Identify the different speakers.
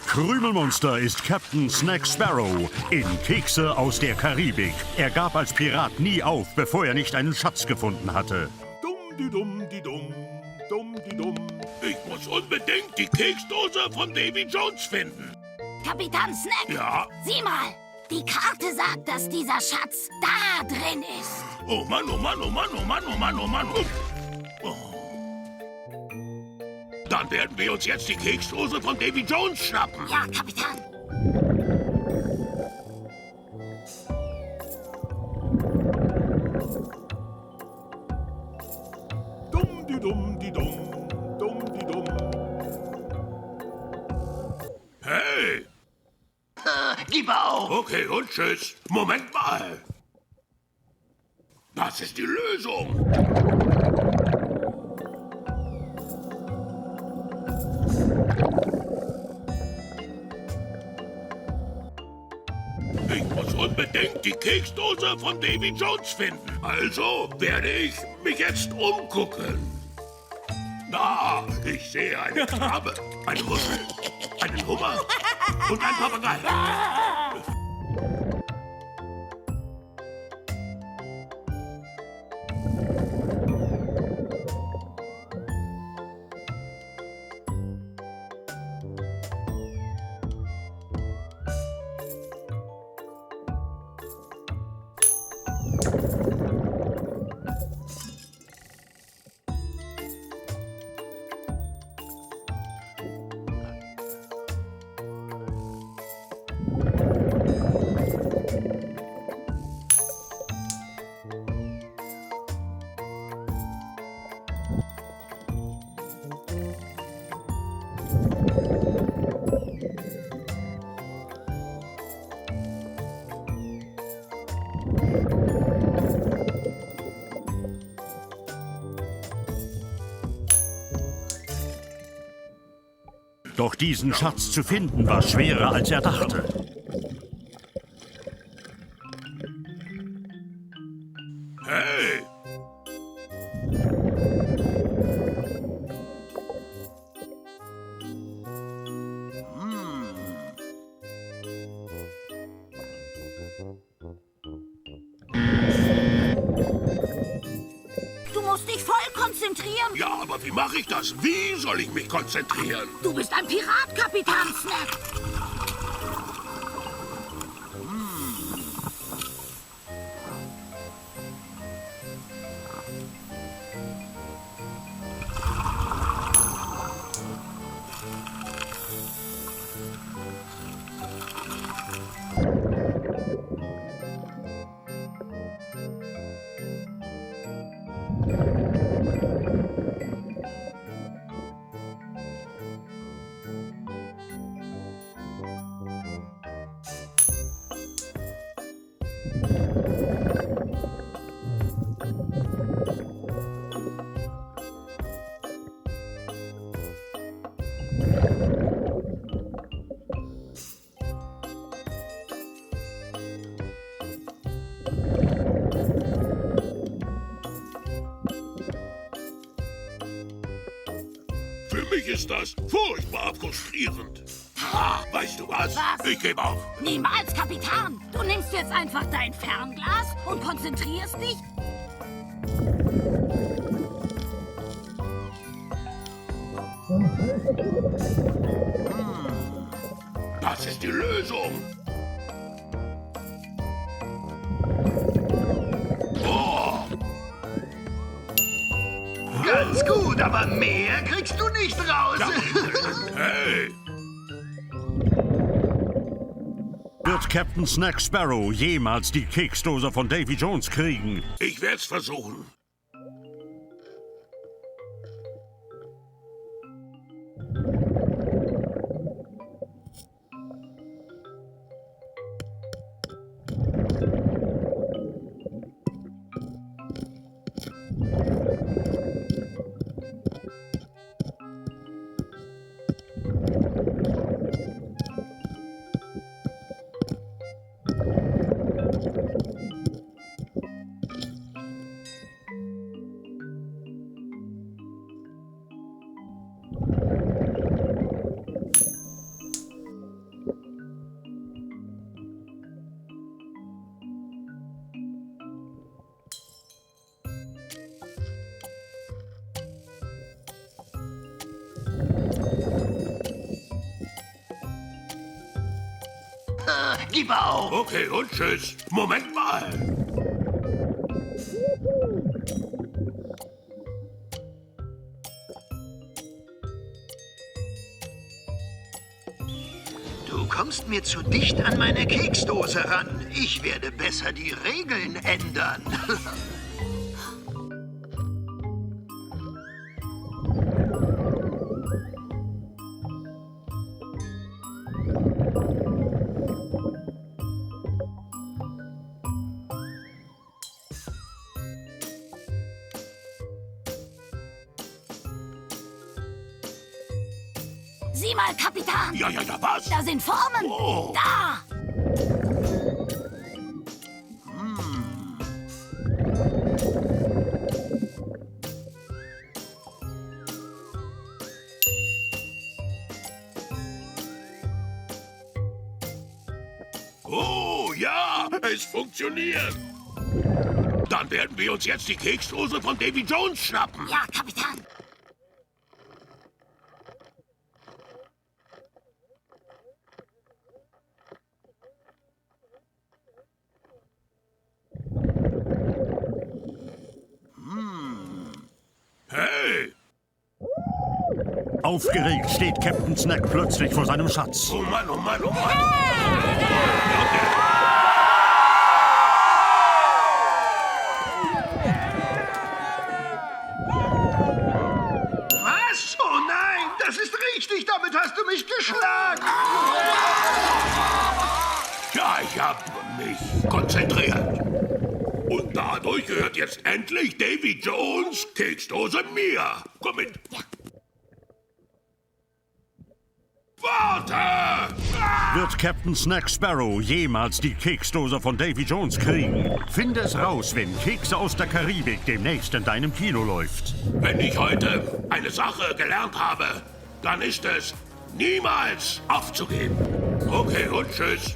Speaker 1: Krümelmonster ist Captain Snack Sparrow in Kekse aus der Karibik. Er gab als Pirat nie auf, bevor er nicht einen Schatz gefunden hatte.
Speaker 2: Ich muss unbedingt die Keksdose von Davy Jones finden.
Speaker 3: Kapitän Snack!
Speaker 2: Ja?
Speaker 3: Sieh mal! Die Karte sagt, dass dieser Schatz da drin ist.
Speaker 2: Oh Mann, oh Mann, oh Mann, oh Mann, oh Mann, oh Mann. Oh. Dann werden wir uns jetzt die Keksdose von Davy Jones schnappen.
Speaker 3: Ja, Kapitän.
Speaker 2: Hey!
Speaker 4: Gib auf!
Speaker 2: Okay, und tschüss. Moment mal. Das ist die Lösung. Ich muss unbedingt die Keksdose von Davy Jones finden. Also werde ich mich jetzt umgucken. Da, ich sehe eine Krabbe, eine Muschel, einen Hummer und ein Papagei.
Speaker 1: Doch diesen Schatz zu finden war schwerer, als er dachte.
Speaker 2: Hey!
Speaker 3: Du musst dich voll konzentrieren.
Speaker 2: Ja, aber wie mache ich das? Wie soll ich mich konzentrieren?
Speaker 3: Du bist ein Pirat, Kapitän Snack.
Speaker 2: Für mich ist das furchtbar frustrierend. Ah, weißt du was?
Speaker 3: Was?
Speaker 2: Ich gebe auf.
Speaker 3: Niemals, Kapitän. Du nimmst jetzt einfach dein Fernglas und konzentrierst dich.
Speaker 2: Das ist die Lösung. Oh,
Speaker 4: Ganz gut, aber mehr kriegst du nicht raus.
Speaker 2: ja. Hey!
Speaker 1: Wird Captain Snack Sparrow jemals die Keksdose von Davy Jones kriegen?
Speaker 2: Ich werde es versuchen.
Speaker 4: gib auf.
Speaker 2: Okay, und tschüss. Moment mal.
Speaker 4: Du kommst mir zu dicht an meine Keksdose ran. Ich werde besser die Regeln ändern.
Speaker 3: Sieh mal, Kapitän.
Speaker 2: Ja, was?
Speaker 3: Da sind Formen.
Speaker 2: Oh.
Speaker 3: Da.
Speaker 2: Oh, ja, es funktioniert. Dann werden wir uns jetzt die Keksdose von Davy Jones schnappen.
Speaker 3: Ja, Kapitän.
Speaker 2: Hey!
Speaker 1: Aufgeregt steht Captain Snack plötzlich vor seinem Schatz.
Speaker 2: Oh Mann, oh Mann, oh Mann!
Speaker 4: Was? Oh nein, das ist richtig. Damit hast du mich geschlagen.
Speaker 2: Ja, ich hab mich konzentriert. Und dadurch gehört jetzt endlich Davy Jones Keksdose mir. Komm mit.
Speaker 3: Ja.
Speaker 2: Warte!
Speaker 1: Wird Captain Snack Sparrow jemals die Keksdose von Davy Jones kriegen? Finde es raus, wenn Kekse aus der Karibik demnächst in deinem Kino läuft.
Speaker 2: Wenn ich heute eine Sache gelernt habe, dann ist es, niemals aufzugeben. Okay, und tschüss.